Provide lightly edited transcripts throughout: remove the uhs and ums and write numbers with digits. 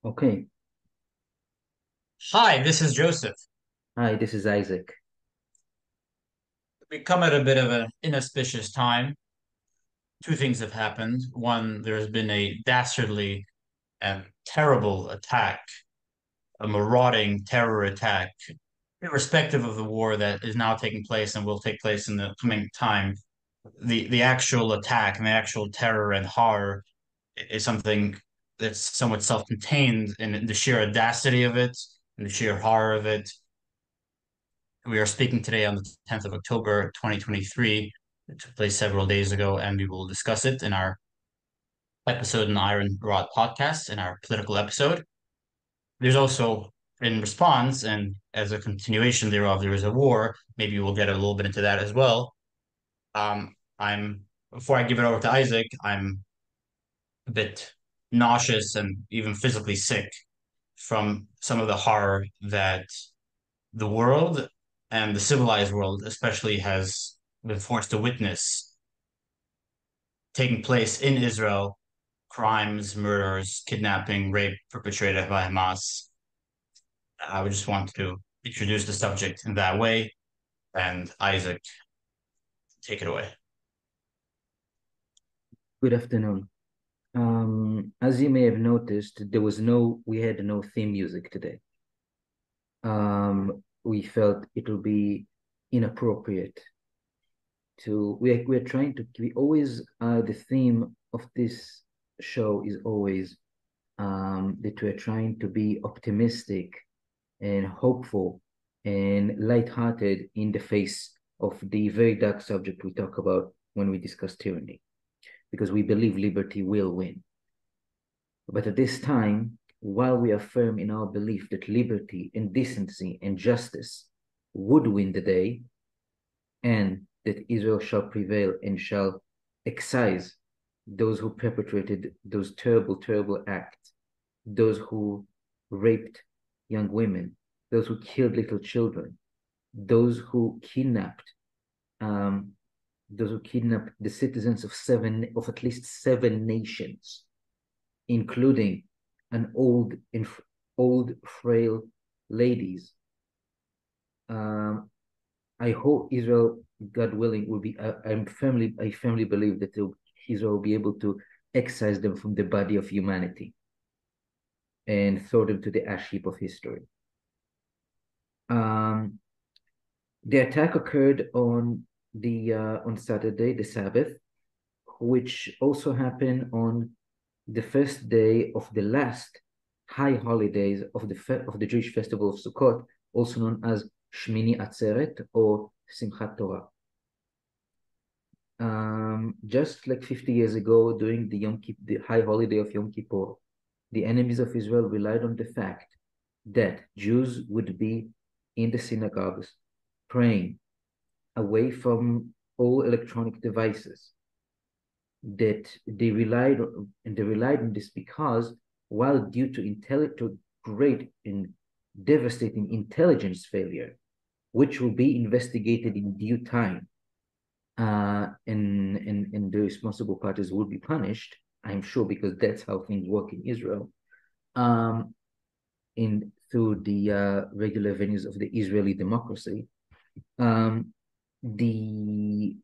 Okay. Hi, this is Joseph. Hi, this is Isaac. We come at a bit of an inauspicious time. Two things have happened. One, there's been a dastardly and terrible attack, a marauding terror attack, irrespective of the war that is now taking place and will take place in the coming time. The actual attack and the actual terror and horror is something that's somewhat self-contained in the sheer audacity of it and the sheer horror of it. We are speaking today on the 10th of October, 2023. It took place several days ago, and we will discuss it in our episode in the Iron Rod podcast, in our political episode. There's also, in response, and as a continuation thereof, there is a war. Maybe we'll get a little bit into that as well. Before I give it over to Isaac, I'm a bit nauseous and even physically sick from some of the horror that the world and the civilized world especially has been forced to witness taking place in Israel, crimes, murders, kidnapping, rape perpetrated by Hamas. I would just want to introduce the subject in that way. And Isaac, take it away. Good afternoon. As you may have noticed, we had no theme music today. We felt it will be inappropriate we're trying to, we always, the theme of this show is always that we're trying to be optimistic and hopeful and lighthearted in the face of the very dark subject we talk about when we discuss tyranny, because we believe liberty will win. But at this time, while we are firm in our belief that liberty and decency and justice would win the day, and that Israel shall prevail and shall excise those who perpetrated those terrible, terrible acts, those who raped young women, those who killed little children, those who kidnapped um, the citizens of at least seven nations, including an old frail ladies. Um, I hope Israel, God willing, will be. I firmly believe that Israel will be able to excise them from the body of humanity and throw them to the ash heap of history. Um, the attack occurred on Saturday, the Sabbath, which also happened on the first day of the last high holidays of the Jewish festival of Sukkot, also known as Shmini Atzeret or Simchat Torah. Just like 50 years ago, during the high holiday of Yom Kippur, the enemies of Israel relied on the fact that Jews would be in the synagogues praying away from all electronic devices. That they relied on this because, while due to great and devastating intelligence failure, which will be investigated in due time, and the responsible parties will be punished, I'm sure, because that's how things work in Israel, in through the regular venues of the Israeli democracy. Um, the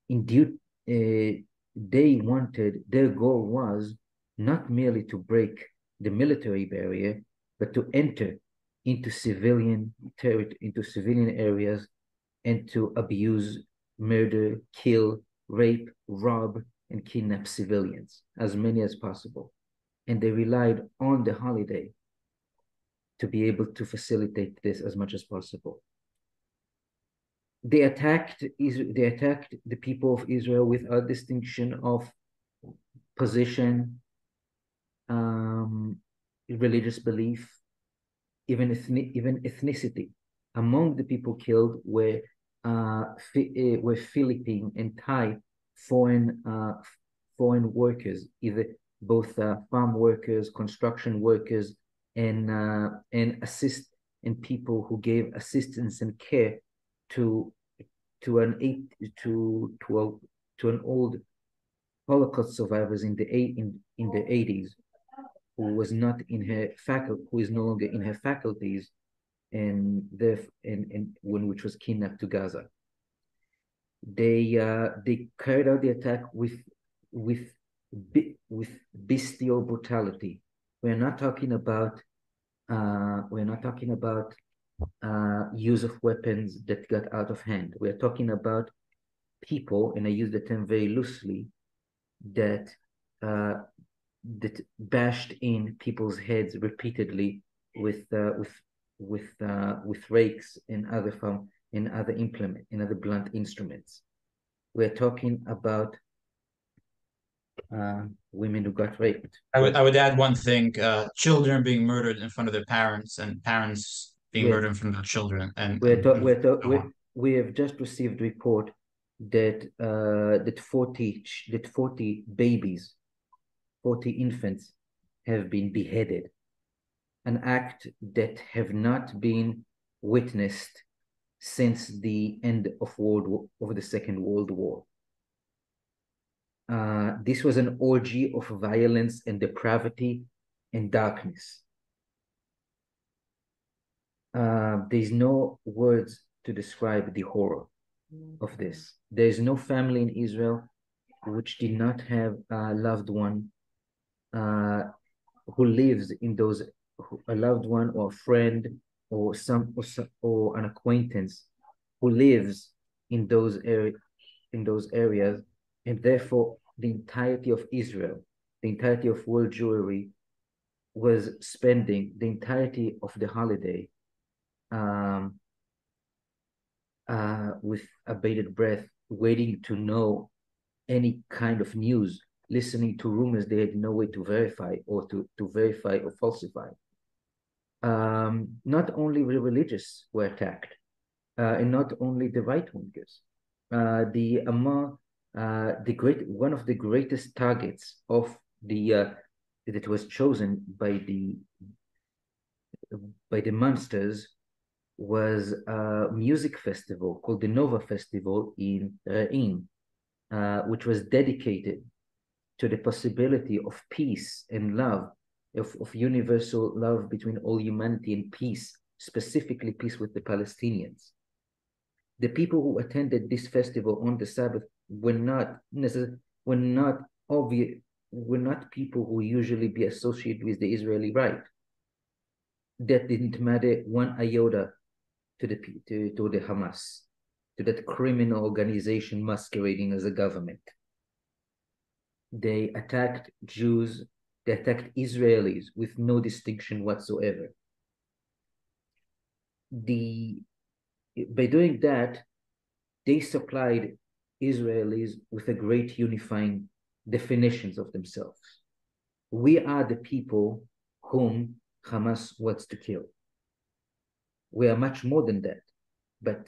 in due their goal was not merely to break the military barrier, but to enter into civilian areas and to abuse, murder, kill, rape, rob, and kidnap civilians, as many as possible. And they relied on the holiday to be able to facilitate this as much as possible. They attacked the people of Israel without distinction of position, um, religious belief, even ethnicity. Among the people killed were Philippine and Thai foreign foreign workers, either both farm workers, construction workers, and people who gave assistance and care to to an eight to an old Holocaust survivors in the 80s. who was not in her faculty, who is no longer in her faculties, and when which was kidnapped to Gaza. They carried out the attack with with bestial brutality. We're not talking about use of weapons that got out of hand. We're talking about people, and I use the term very loosely, that that bashed in people's heads repeatedly with rakes and other blunt instruments. We're talking about women who got raped. I would add one thing: children being murdered in front of their parents, and parents being We're murdered in front of their children, we're, and to, we're, to, so on. we have just received report that 40 babies, 40 infants have been beheaded, an act that have not been witnessed since the end of the Second World War. This was an orgy of violence and depravity and darkness. There's no words to describe the horror of this. There's no family in Israel which did not have a loved one who lives in those, a loved one or a friend or or an acquaintance who lives in those areas, and therefore the entirety of Israel, the entirety of world Jewry, was spending the entirety of the holiday with abated breath, waiting to know any kind of news, listening to rumors they had no way to verify or to verify or falsify. Not only the religious were attacked, and not only the right wingers. One of the greatest targets of that was chosen by the monsters was a music festival called the Nova Festival in Re'in, which was dedicated to the possibility of peace and love, of universal love between all humanity, and peace, specifically peace with the Palestinians. The people who attended this festival on the Sabbath were not people who usually be associated with the Israeli right. That didn't matter one iota to the Hamas, to that criminal organization masquerading as a government. They attacked Jews, they attacked Israelis with no distinction whatsoever. By doing that, they supplied Israelis with a great unifying definitions of themselves. We are the people whom Hamas wants to kill. We are much more than that, but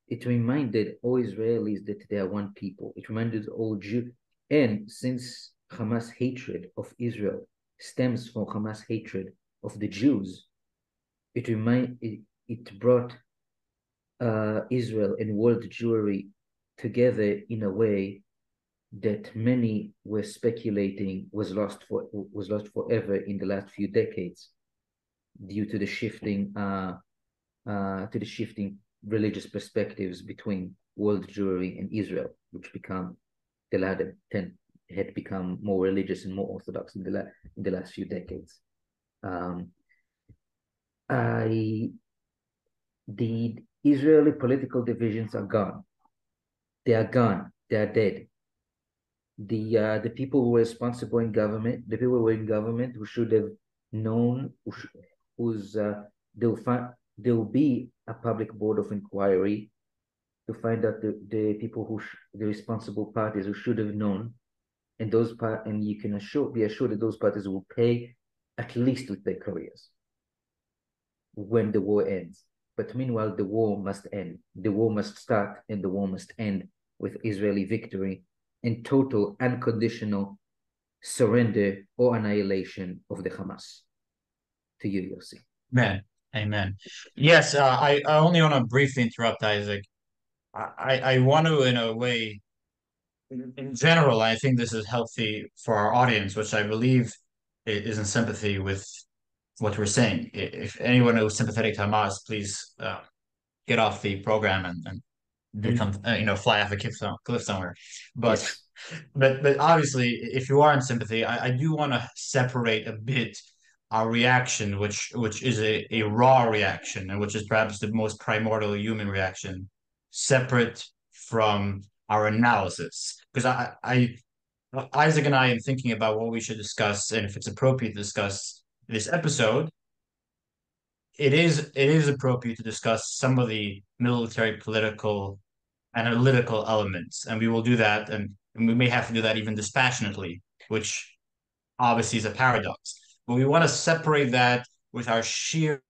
it reminded all Israelis that they are one people. It reminded all Jews, and since Hamas hatred of Israel stems from Hamas hatred of the Jews, it brought Israel and world Jewry together in a way that many were speculating was lost forever in the last few decades, due to the shifting religious perspectives between world Jewry and Israel, which had become more religious and more orthodox in the last few decades. The Israeli political divisions are gone. They are gone. They are dead. The people who were responsible in government, the people who were in government who should have known, there will be a public board of inquiry to find out the people the responsible parties who should have known, and you can be assured that those parties will pay at least with their careers when the war ends. But meanwhile, the war must end. The war must start, and the war must end with Israeli victory and total unconditional surrender or annihilation of the Hamas. To you, Yossi. Amen. Amen. Yes, I only want to briefly interrupt, Isaac. I want to, in a way, in general, I think this is healthy for our audience, which I believe is in sympathy with what we're saying. If anyone who's sympathetic to Hamas, please get off the program and become fly off a cliff somewhere. But Yes. but obviously, if you are in sympathy, I do want to separate a bit our reaction, which is a raw reaction, and which is perhaps the most primordial human reaction, separate from our analysis. Because Isaac and I, in thinking about what we should discuss and if it's appropriate to discuss this episode, it is appropriate to discuss some of the military, political, analytical elements, and we will do that, and we may have to do that even dispassionately, which obviously is a paradox. But we want to separate that with our sheer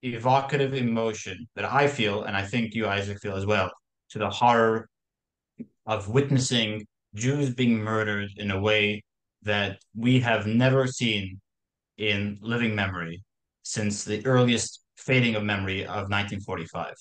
evocative emotion that I feel, and I think you, Isaac, feel as well, to the horror of witnessing Jews being murdered in a way that we have never seen in living memory since the earliest fading of memory of 1945.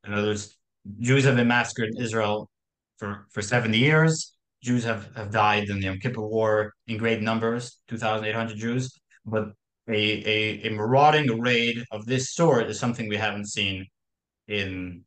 In other words, Jews have been massacred in Israel for 70 years. Jews have died in the Yom Kippur War in great numbers, 2,800 Jews. But a marauding raid of this sort is something we haven't seen in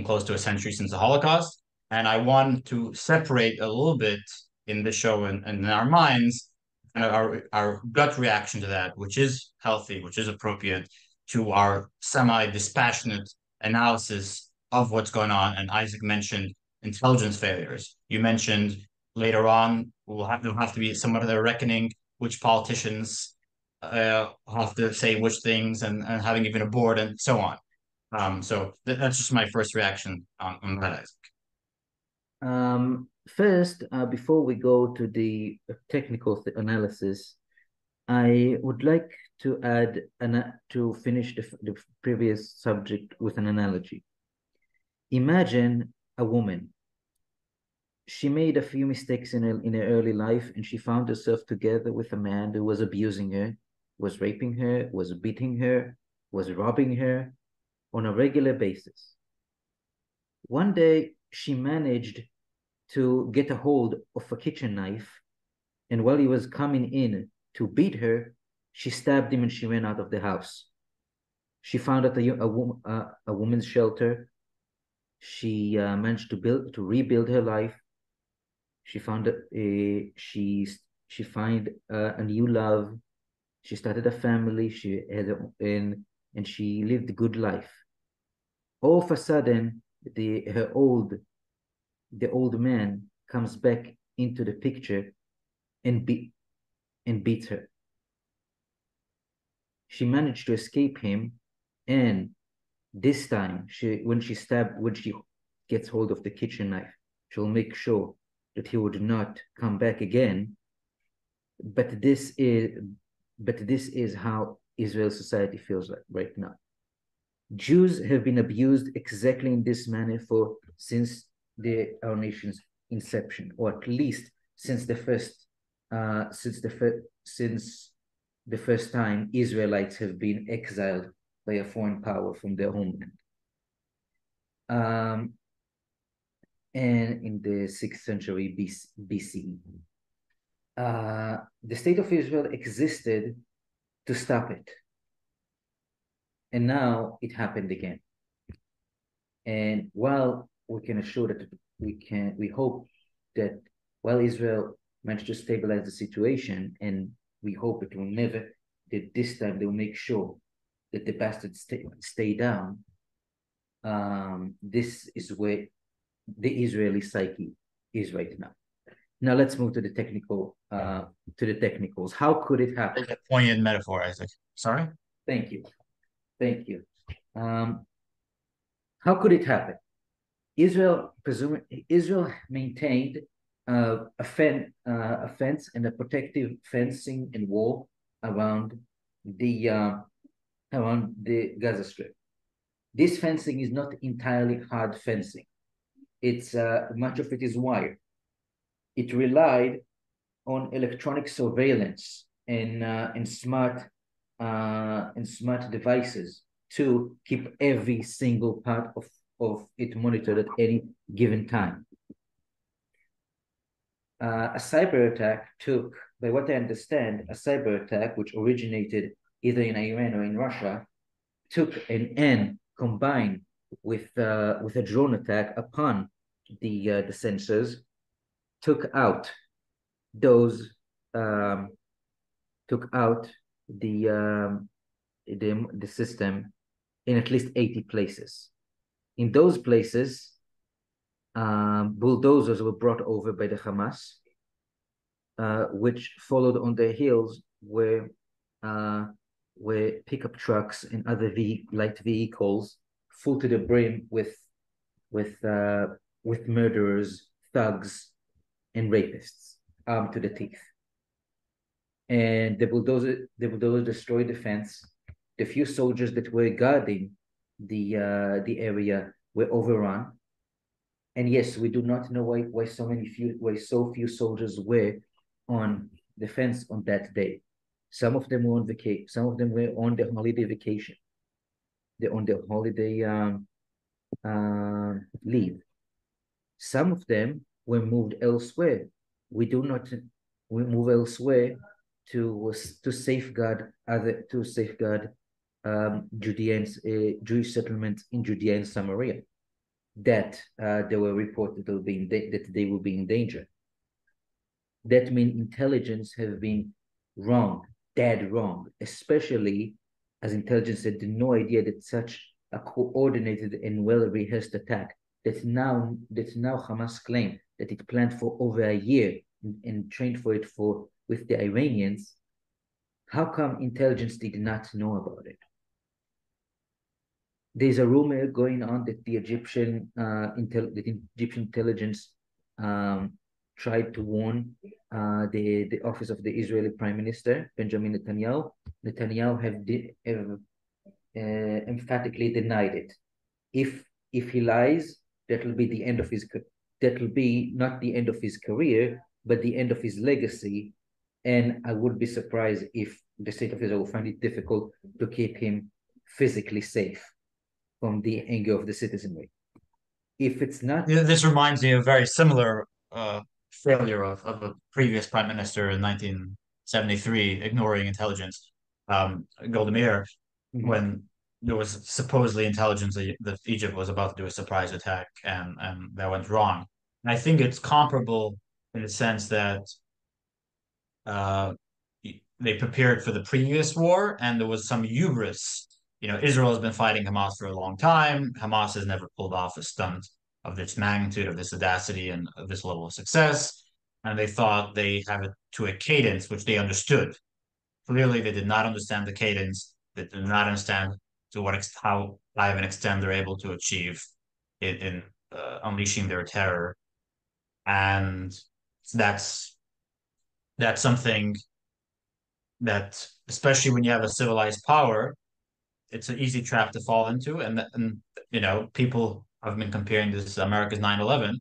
close to a century since the Holocaust. And I want to separate a little bit in the show and in our minds our gut reaction to that, which is healthy, which is appropriate, to our semi dispassionate analysis of what's going on. And Isaac mentioned intelligence failures. You mentioned later on there'll have to be somewhat of a reckoning which politicians have to say which things and having even a board and so on. So that's just my first reaction on that, Isaac. First, before we go to the technical analysis, I would like to add to finish the previous subject with an analogy. Imagine a woman. She made a few mistakes in her early life, and she found herself together with a man who was abusing her, was raping her, was beating her, was robbing her on a regular basis. One day, she managed to get a hold of a kitchen knife, and while he was coming in to beat her, she stabbed him and she ran out of the house. She found at a woman's shelter. She managed to rebuild her life. She found she find a new love. She started a family. She had and she lived a good life. All of a sudden, the old man comes back into the picture and beats her. She managed to escape him, and this time when she gets hold of the kitchen knife, she'll make sure that he would not come back again. But this is how Israel society feels like right now. Jews have been abused exactly in this manner since our nation's inception, or at least since the first time Israelites have been exiled by a foreign power from their homeland. And in the 6th century BC. The state of Israel existed to stop it. And now it happened again. And while we can assure that we hope that while Israel managed to stabilize the situation, and we hope it will never, that this time they will make sure that the bastards stay down. This is where the Israeli psyche is right now. Now let's move to the technicals. How could it happen? A poignant metaphor, Isaac. Sorry? Thank you. How could it happen? Israel maintained a fence and a protective fencing and wall around the Gaza Strip. This fencing is not entirely hard fencing. It's much of it is wire. It relied on electronic surveillance and smart devices to keep every single part of it monitored at any given time. A cyber attack took by what I understand, a cyber attack which originated either in Iran or in Russia took and combined with a drone attack upon the sensors, took out those took out the system in at least 80 places. In those places, bulldozers were brought over by the Hamas, which followed on their heels were pickup trucks and other light vehicles full to the brim with murderers, thugs, and rapists armed to the teeth. And the bulldozer destroyed the fence. The few soldiers that were guarding the area were overrun. And yes, we do not know why so few soldiers were on the fence on that day. Some of them were on vacation. Some of them were on their holiday vacation. They're on their holiday leave. Some of them were moved elsewhere. We move elsewhere to safeguard Jewish settlements in Judea and Samaria that they were reported that they will be in danger. That means intelligence have been wrong, dead wrong, especially as intelligence had no idea that such a coordinated and well-rehearsed attack that now Hamas claim that it planned for over a year and trained for it with the Iranians. How come intelligence did not know about it? There's a rumor going on that the Egyptian intelligence tried to warn the office of the Israeli Prime Minister Benjamin Netanyahu. Netanyahu have emphatically denied it. If he lies, that will be the end of his. That will be not the end of his career, but the end of his legacy. And I would be surprised if the state of Israel will find it difficult to keep him physically safe from the anger of the citizenry. If it's not... This reminds me of a very similar failure of a previous prime minister in 1973, ignoring intelligence, Golda Meir, when there was supposedly intelligence that Egypt was about to do a surprise attack, and that went wrong. And I think it's comparable in the sense that they prepared for the previous war, and there was some hubris. Israel has been fighting Hamas for a long time. Hamas has never pulled off a stunt of this magnitude, of this audacity, and of this level of success. And they thought they have it to a cadence which they understood. Clearly, they did not understand the cadence. They did not understand how high of an extent they're able to achieve in unleashing their terror. And that's something that, especially when you have a civilized power, it's an easy trap to fall into. And people have been comparing this to America's 9/11.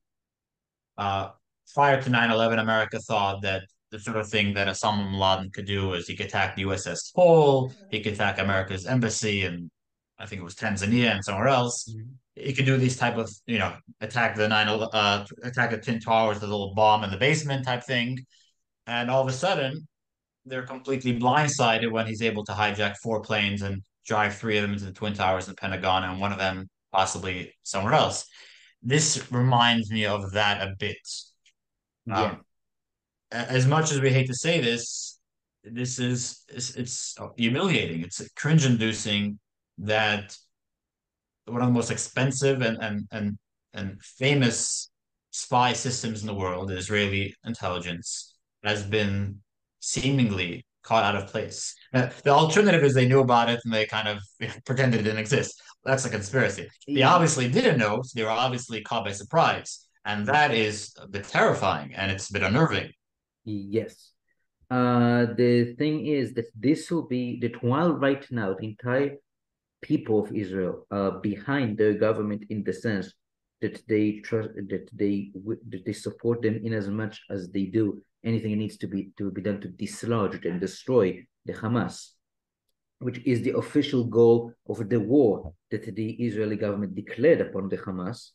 Prior to 9/11, America thought that the sort of thing that Osama bin Laden could do is he could attack the USS Cole, he could attack America's embassy in, I think it was Tanzania and somewhere else. He could do these type of, attack attack the Twin Towers with a little bomb in the basement type thing. And all of a sudden, they're completely blindsided when he's able to hijack 4 planes and drive 3 of them into the Twin Towers in the Pentagon and one of them possibly somewhere else. This reminds me of that a bit. Yeah. As much as we hate to say this, it's humiliating. It's cringe-inducing that one of the most expensive and famous spy systems in the world, the Israeli intelligence, has been seemingly caught out of place. The alternative is they knew about it and they kind of pretended it didn't exist. That's a conspiracy. They obviously didn't know, so they were obviously caught by surprise. And that is a bit terrifying and it's a bit unnerving. Yes. The thing is that this will be that while right now the entire people of Israel are behind their government in the sense that they trust that they support them in as much as they do anything that needs to be done to dislodge and destroy the Hamas, which is the official goal of the war that the Israeli government declared upon the Hamas,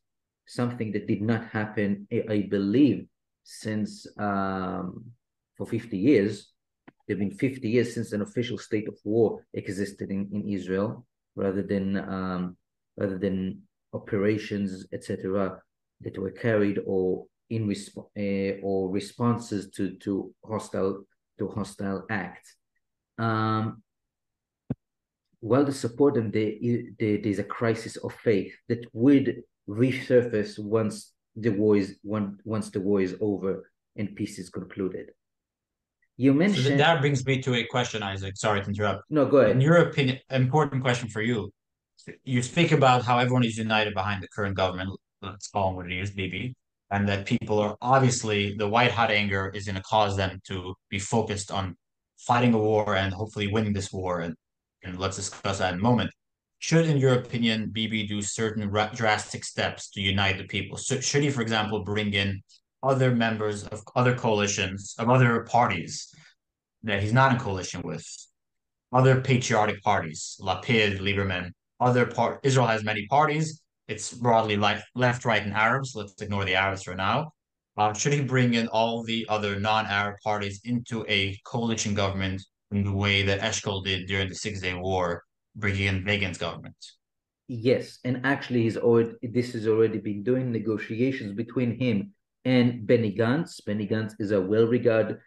something that did not happen, I believe, since for 50 years. There've been 50 years since an official state of war existed in Israel, rather than operations, etc., that were carried or or responses to hostile acts. While they support them, there's a crisis of faith that would resurface once the war is over and peace is concluded. You So mentioned that brings me to a question, Isaac. Sorry to interrupt. no, go In ahead. your opinion, important question for you. You speak about how everyone is united behind the current government, let's call them what it is, Bibi, and that people are obviously the white hot anger is going to cause them to be focused on fighting a war and hopefully winning this war. And let's discuss that in a moment. Should, in your opinion, Bibi do certain drastic steps to unite the people? So should he, for example, bring in other members of other coalitions, of other parties that he's not in coalition with, other patriotic parties, Lapid, Lieberman, Israel has many parties. It's broadly like left, right, and Arabs. Let's ignore the Arabs for now. Should he bring in all the other non-Arab parties into a coalition government in the way that Eshkol did during the Six-Day War, bringing in Begin's government? Yes, and actually, this has already been doing negotiations between him and Benny Gantz. Benny Gantz is a well-regarded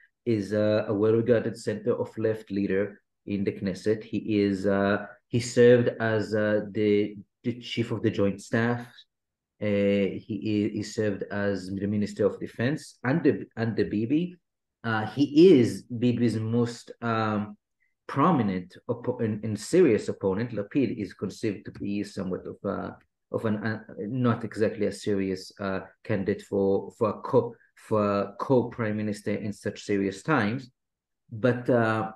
center of left leader in the Knesset. He served as the chief of the Joint Staff. He served as the Minister of Defense under Bibi. He is Bibi's most prominent and serious opponent. Lapid is conceived to be somewhat of not exactly a serious candidate for a co-prime minister in such serious times. But the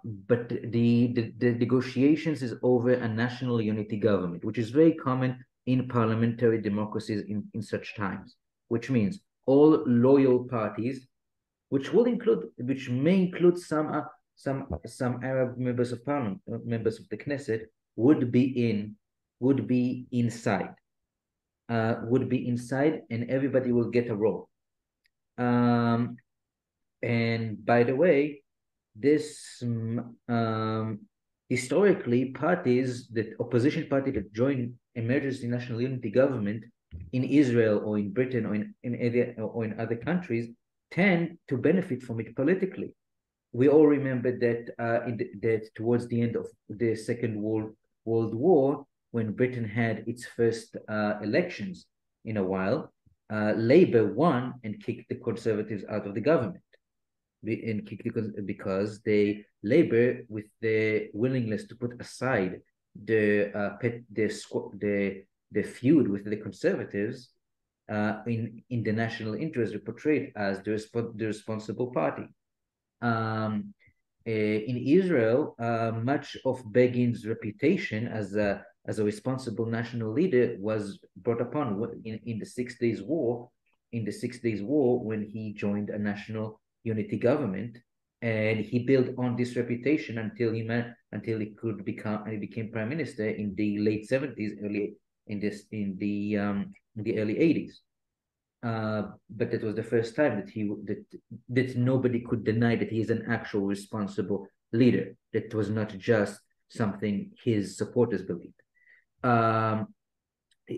negotiations is over a national unity government, which is very common in parliamentary democracies in such times, which means all loyal parties, which may include some Arab members of parliament, members of the Knesset, would be inside, and everybody will get a role. And by the way, this historically opposition party that join emergency national unity government in Israel or in Britain or in other countries tend to benefit from it politically. We all remember that towards the end of the Second World War, when Britain had its first elections in a while, Labour won and kicked the Conservatives out of the government. Because Labour, with the willingness to put aside the feud with the Conservatives, in the national interest, were portrayed as the responsible party. In Israel, much of Begin's reputation as a responsible national leader was brought upon in the 6 Days War. In the 6 Days War, when he joined a national unity government, and he built on this reputation until he became prime minister in the late 70s, in the early 80s. But that was the first time that nobody could deny that he is an actual responsible leader. That was not just something his supporters believed.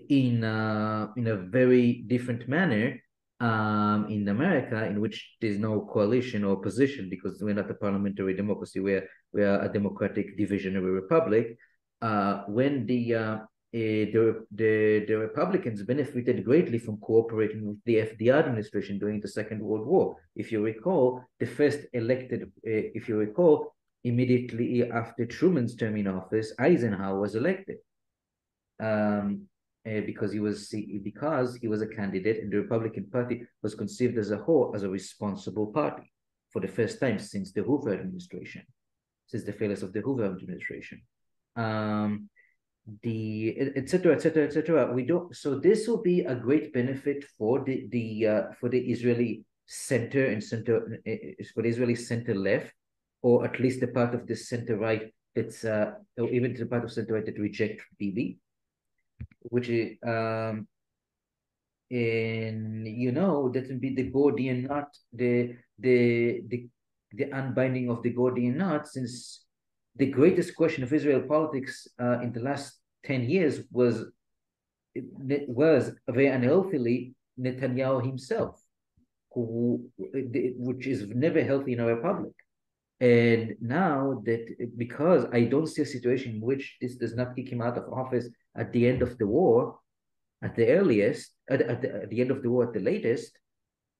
In a very different manner, in America, in which there's no coalition or opposition, because we're not a parliamentary democracy, we are a democratic division of a republic. When the Republicans benefited greatly from cooperating with the FDR administration during the Second World War. If you recall, immediately after Truman's term in office, Eisenhower was elected. Because he was a candidate, and the Republican Party was conceived as a whole as a responsible party for the first time since the Hoover administration, since the failures of the Hoover administration. etc. We don't. So this will be a great benefit for the Israeli center for the Israeli center left, or at least the part of the center right that's or even the part of center right that reject Bibi, which is that would be the Gordian knot, the the unbinding of the Gordian knot, since the greatest question of Israel politics in the last 10 years was very unhealthily Netanyahu himself, which is never healthy in a republic. And now that, because I don't see a situation in which this does not kick him out of office at the end of the war, at the earliest, at the end of the war at the latest,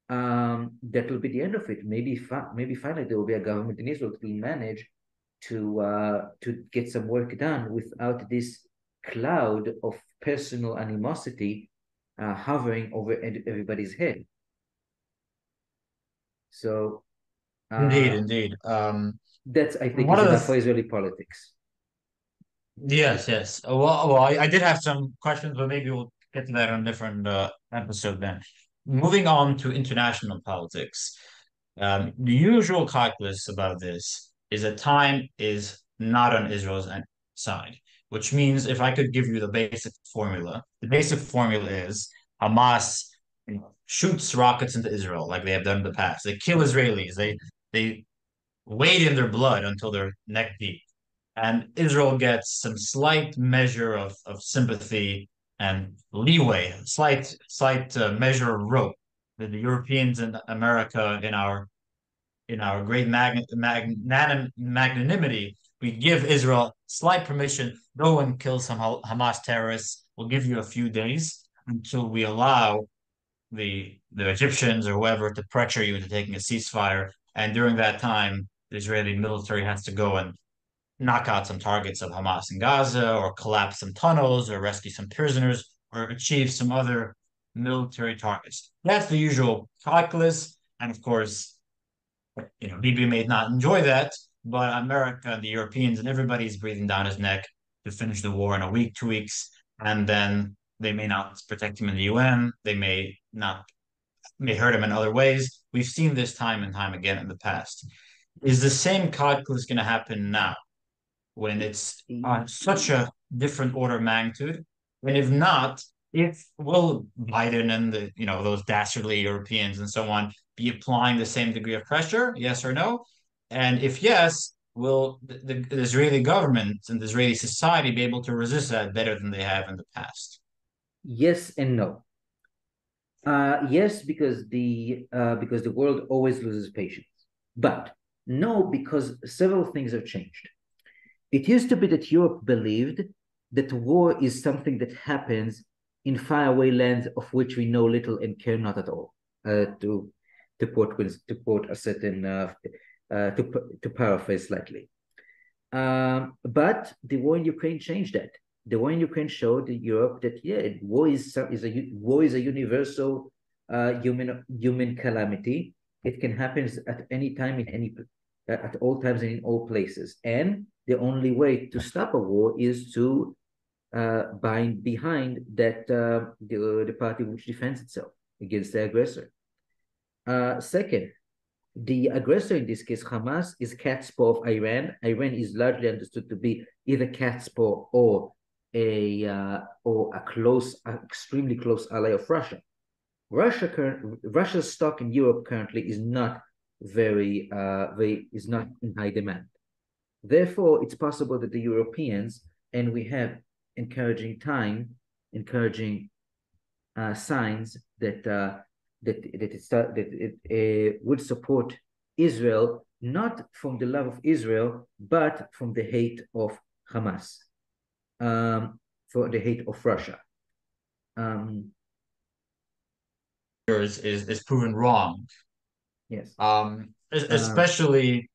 that will be the end of it. Maybe finally there will be a government in Israel that will manage to get some work done without this cloud of personal animosity hovering over everybody's head. So Indeed. that's, I think, One is of enough the for Israeli politics. yes. Well, I did have some questions, but maybe we'll get to that on a different episode then. Moving on to international politics. The usual calculus about this is that time is not on Israel's side, which means if I could give you the basic formula is Hamas, shoots rockets into Israel like they have done in the past. They kill Israelis. They wade in their blood until they're neck deep. And Israel gets some slight measure of sympathy and leeway, slight measure of rope that the Europeans and America in our great magnanimity, we give Israel slight permission. Go and kill some Hamas terrorists. We'll give you a few days until we allow the Egyptians or whoever to pressure you into taking a ceasefire. And during that time, the Israeli military has to go and knock out some targets of Hamas in Gaza, or collapse some tunnels, or rescue some prisoners, or achieve some other military targets. That's the usual calculus. And of course, Bibi may not enjoy that, but America, the Europeans, and everybody's breathing down his neck to finish the war in a week, 2 weeks, and then they may not protect him in the UN. They may hurt him in other ways. We've seen this time and time again in the past. Is the same calculus going to happen now when it's on such a different order of magnitude? And if not, if will Biden and those dastardly Europeans and so on be applying the same degree of pressure? Yes or no? And if yes, will the Israeli government and the Israeli society be able to resist that better than they have in the past? Yes and no. Yes, because the world always loses patience. But no, because several things have changed. It used to be that Europe believed that war is something that happens in faraway lands of which we know little and care not at all. To quote a certain to paraphrase slightly. But the war in Ukraine changed that. The war in Ukraine showed Europe that war is a universal human calamity. It can happen at any time at all times and in all places. And the only way to stop a war is to bind behind that the party which defends itself against the aggressor. Second, the aggressor in this case, Hamas, is cat's paw of Iran. Iran is largely understood to be either cat's paw or a extremely close ally of Russia. Russia's stock in Europe currently is not is not in high demand. Therefore, it's possible that the Europeans, and we have encouraging signs that it would support Israel, not from the love of Israel, but from the hate of Hamas, for the hate of Russia. Is proven wrong. Yes. Especially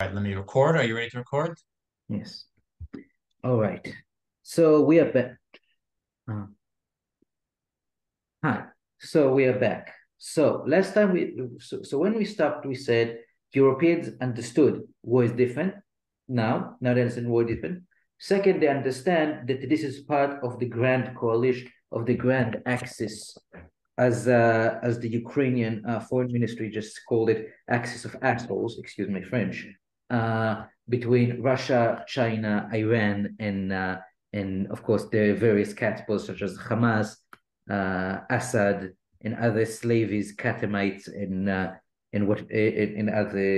right, let me record. Are you ready to record? Yes. All right. So we are back. Hi. So we are back. So last time when we stopped, we said Europeans understood war is different. Now they understand war is different. Second, they understand that this is part of the grand coalition, of the grand axis, as the Ukrainian foreign ministry just called it, axis of assholes, excuse my French, between Russia, China, Iran, and of course the various catapults such as Hamas, Assad, and other slavies, Catamites, and what in other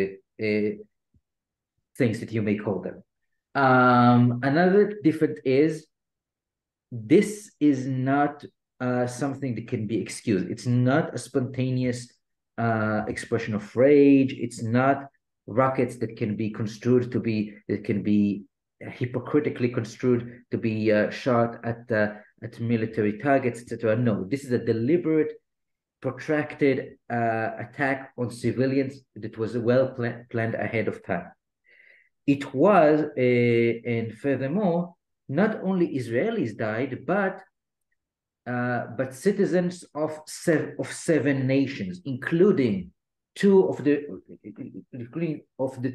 things that you may call them. Another difference is this is not something that can be excused. It's not a spontaneous expression of rage. It's not rockets that can be construed to be, that can be hypocritically construed to be shot at military targets, etc. No, this is a deliberate, protracted attack on civilians that was well planned ahead of time. It was, and furthermore, not only Israelis died, but citizens of seven nations, including the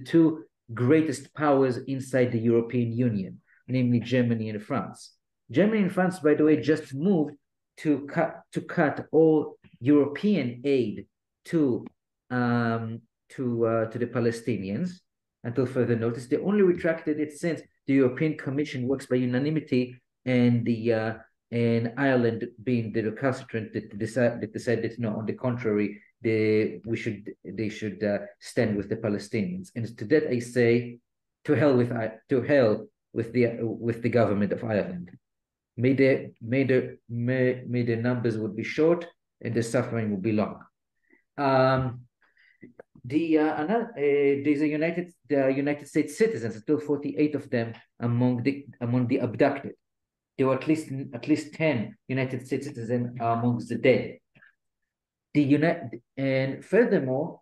two greatest powers inside the European Union, namely Germany and France. Germany and France, by the way, just moved to cut all European aid to the Palestinians until further notice. They only retracted it since the European Commission works by unanimity, and Ireland being the recalcitrant that decided no, on the contrary, they should stand with the Palestinians. And to that I say, to hell with the government of Ireland. May the numbers would be short and the suffering will be long. There's the United States citizens, until 48 of them among the abducted. There were at least 10 United States citizens amongst the dead. And furthermore,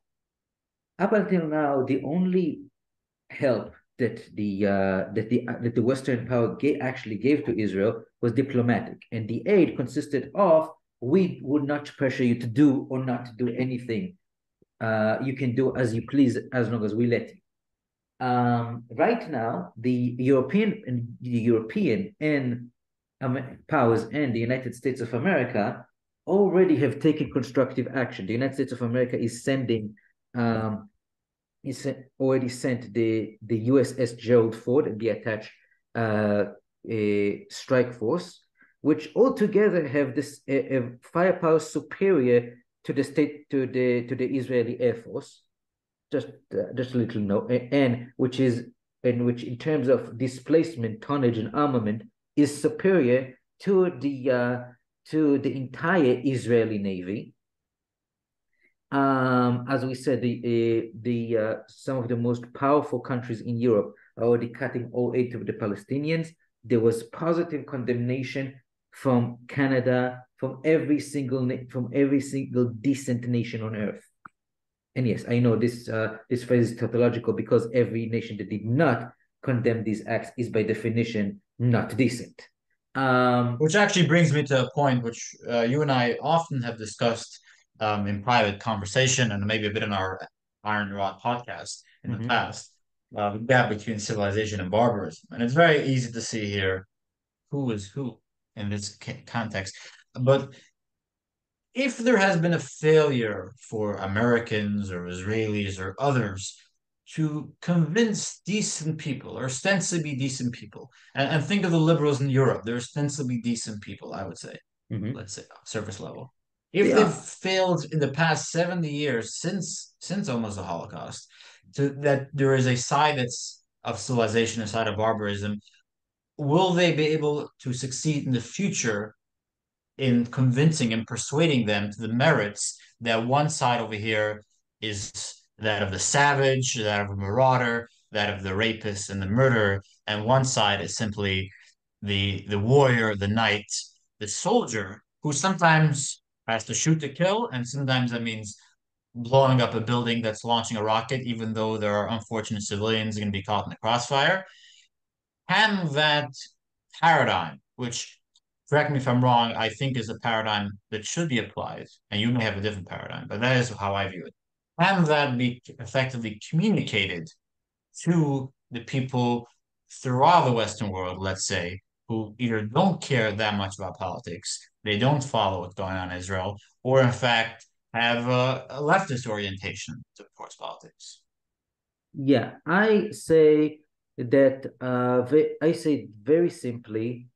up until now, the only help that the Western power actually gave to Israel was diplomatic, and the aid consisted of, we would not pressure you to do or not to do anything. You can do as you please as long as we let you. Right now, the European and powers and the United States of America already have taken constructive action. The United States of America is sending, already sent the USS Gerald Ford and the attached strike force, which altogether have this firepower superior to the Israeli Air Force. Just a little note, and which in terms of displacement, tonnage, and armament is superior to the entire Israeli Navy. As we said, some of the most powerful countries in Europe are already cutting all aid to the Palestinians. There was positive condemnation from Canada, from every single decent nation on earth. And yes, I know this phrase is tautological, because every nation that did not condemn these acts is by definition not decent. Which actually brings me to a point which you and I often have discussed in private conversation, and maybe a bit in our Iron Rod podcast in the past, the gap between civilization and barbarism. And it's very easy to see here who is who in this context. But if there has been a failure for Americans or Israelis or others to convince decent people, or ostensibly decent people, and think of the liberals in Europe, they're ostensibly decent people, I would say, let's say surface level. If they've failed in the past 70 years since almost the Holocaust, that there is a side that's of civilization, a side of barbarism, will they be able to succeed in the future in convincing and persuading them to the merits that one side over here is that of the savage, that of the marauder, that of the rapist and the murderer, and one side is simply the warrior, the knight, the soldier, who sometimes has to shoot to kill, and sometimes that means blowing up a building that's launching a rocket, even though there are unfortunate civilians going to be caught in the crossfire. Can that paradigm, which, correct me if I'm wrong, I think is a paradigm that should be applied, and you may have a different paradigm, but that is how I view it. Can that be effectively communicated to the people throughout the Western world, let's say, who either don't care that much about politics, they don't follow what's going on in Israel, or in fact have a leftist orientation towards politics. Yeah, I say that I say very simply,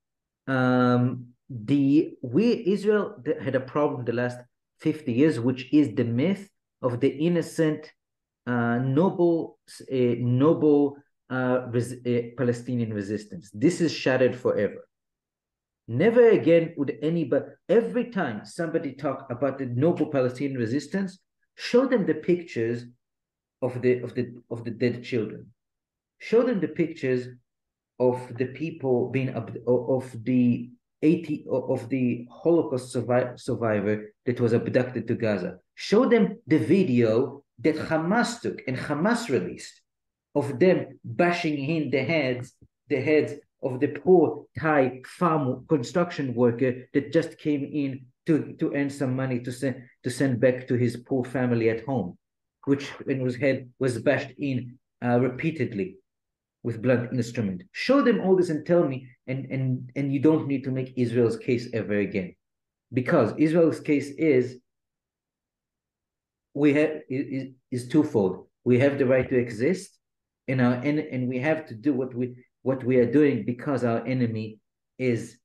the we Israel had a problem the last 50 years, which is the myth of the innocent, noble Palestinian resistance. This is shattered forever. Never again would anybody, every time somebody talk about the noble Palestinian resistance, show them the pictures of the dead children. Show them the pictures of the people being of the 80 of the Holocaust survivor that was abducted to Gaza. Show them the video that Hamas took and Hamas released of them bashing in the heads of the poor Thai farm construction worker that just came in to earn some money to send back to his poor family at home, which in his head was bashed in repeatedly with blunt instrument. Show them all this and tell me, and you don't need to make Israel's case ever again, because Israel's case is twofold. We have the right to exist, and we have to do what we are doing because our enemy is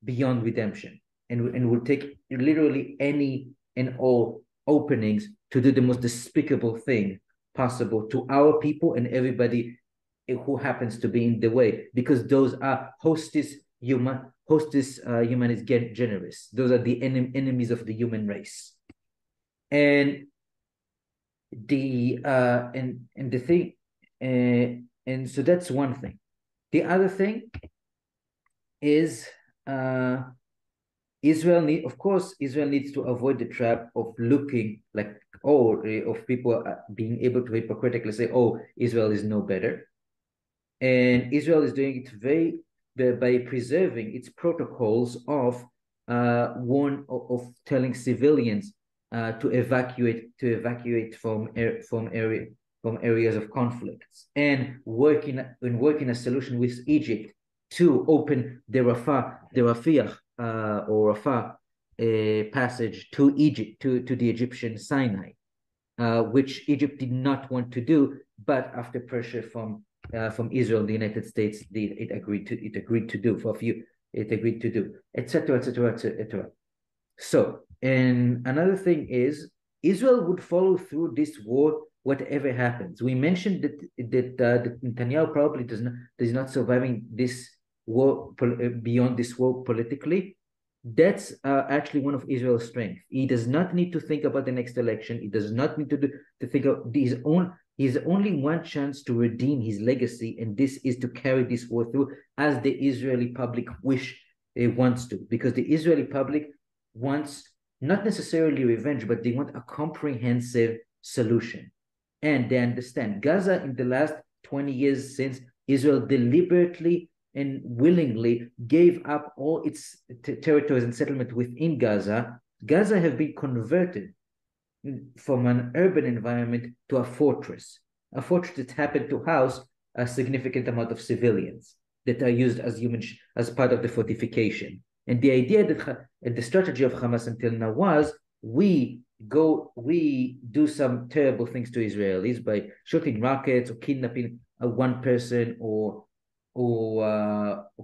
beyond redemption, and will take literally any and all openings to do the most despicable thing possible to our people and everybody who happens to be in the way, because those are hostis humanis generis. Those are the enemies of the human race. And the thing, and so that's one thing. The other thing is Israel needs to avoid the trap of looking like, of people being able to hypocritically say, oh, Israel is no better. And Israel is doing it by preserving its protocols of telling civilians to evacuate from areas of conflicts, and working a solution with Egypt to open the Rafah passage to Egypt, to the Egyptian Sinai, which Egypt did not want to do, but after pressure from Israel, the United States agreed to do, etc., etc., etc. So, and another thing is, Israel would follow through this war whatever happens. We mentioned that Netanyahu probably is not surviving this war beyond this war politically. That's actually one of Israel's strengths. He does not need to think about the next election. He does not need to think of his own. He has only one chance to redeem his legacy, and this is to carry this war through as the Israeli public wants to, because the Israeli public wants not necessarily revenge, but they want a comprehensive solution. And they understand Gaza, in the last 20 years since Israel deliberately and willingly gave up all its territories and settlement within Gaza, Gaza have been converted from an urban environment to a fortress that happened to house a significant amount of civilians that are used as part of the fortification. And the idea that the strategy of Hamas until now was, we do some terrible things to Israelis by shooting rockets or kidnapping one person or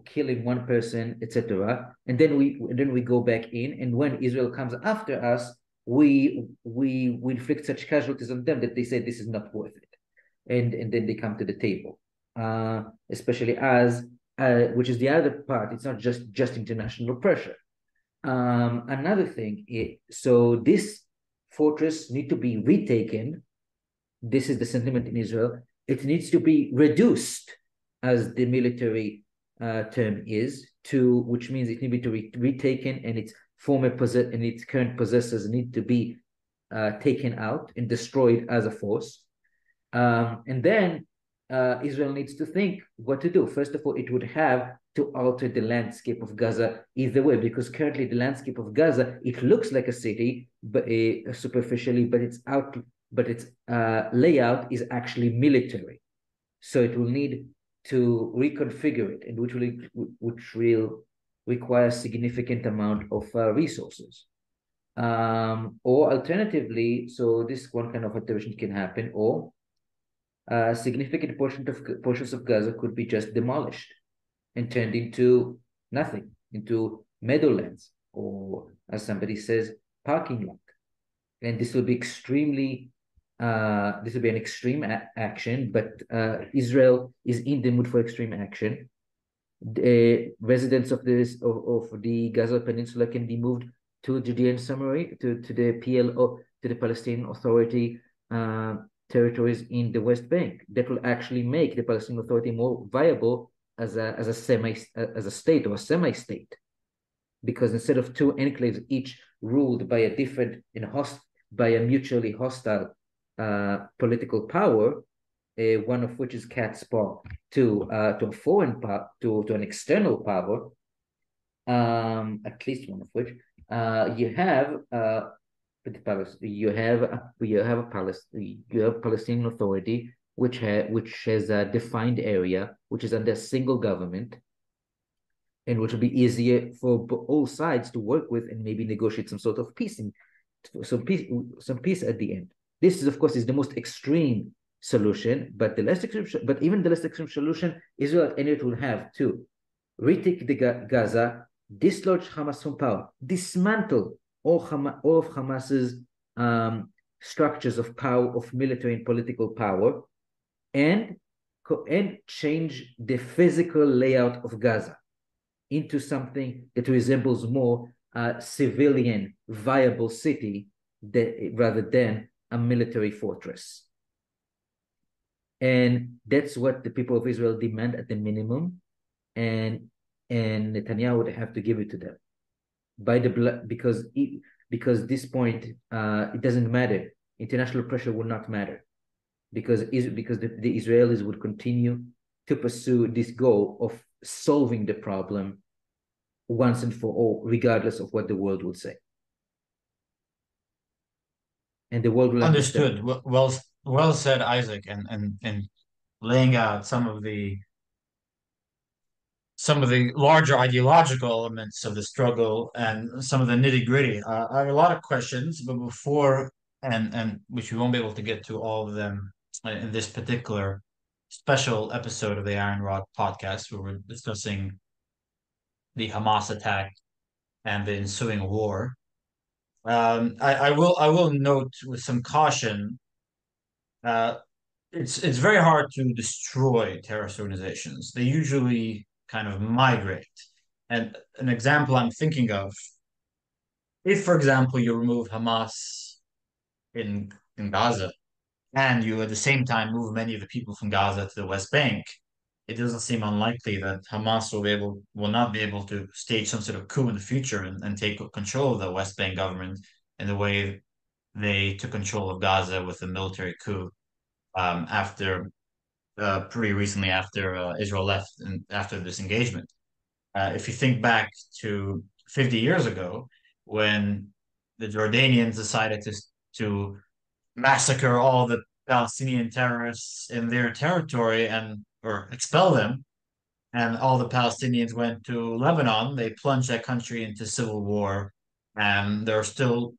killing one person, etc. And then we go back in, and when Israel comes after us, we inflict such casualties on them that they say this is not worth it, and then they come to the table, especially as which is the other part. It's not just international pressure. Another thing, so this fortress need to be retaken. This is the sentiment in Israel. It needs to be reduced, as the military term is, to, which means it needs to be retaken, and its current possessors need to be taken out and destroyed as a force. And then Israel needs to think what to do. First of all, it would have to alter the landscape of Gaza either way, because currently the landscape of Gaza, it looks like a city, but superficially, but its layout is actually military. So it will need to reconfigure it, and which will require a significant amount of resources. Or alternatively, so this one kind of intervention can happen, or a significant portions of Gaza could be just demolished and turned into nothing, into meadowlands, or as somebody says, parking lot. And this will be this will be an extreme action, but Israel is in the mood for extreme action. The residents of the Gaza Peninsula can be moved to Judean Samaria, to the PLO, to the Palestinian Authority territories in the West Bank. That will actually make the Palestinian Authority more viable as a state or a semi-state, because instead of two enclaves each ruled by a different by a mutually hostile political power, one of which is cat's paw to a foreign power, to an external power, at least one of which you have you have a Palestinian Authority which has a defined area, which is under a single government, and which will be easier for all sides to work with and maybe negotiate some sort of peace and some peace at the end. This is, of course, is the most extreme solution, but even the less extreme solution, Israel and it will have to retake the Gaza, dislodge Hamas from power, dismantle all of Hamas's structures of power, of military and political power, and change the physical layout of Gaza into something that resembles more a civilian viable city rather than a military fortress. And that's what the people of Israel demand at the minimum, and Netanyahu would have to give it to them because this point it doesn't matter. International pressure will not matter because the Israelis would continue to pursue this goal of solving the problem once and for all, regardless of what the world would say. And the world will Understood. Well said, Isaac, and laying out some of the larger ideological elements of the struggle and some of the nitty-gritty. I have a lot of questions, but before and which we won't be able to get to all of them in this particular special episode of the Iron Rod podcast, where we're discussing the Hamas attack and the ensuing war. I will note with some caution. Uh, it's very hard to destroy terrorist organizations. They usually kind of migrate. And an example I'm thinking of, if, for example, you remove Hamas in Gaza, and you at the same time move many of the people from Gaza to the West Bank, it doesn't seem unlikely that Hamas will not be able to stage some sort of coup in the future and take control of the West Bank government in the way they took control of Gaza with a military coup after pretty recently after Israel left and after this engagement. If you think back to 50 years ago, when the Jordanians decided to massacre all the Palestinian terrorists in their territory and or expel them, and all the Palestinians went to Lebanon, they plunged that country into civil war, and there are still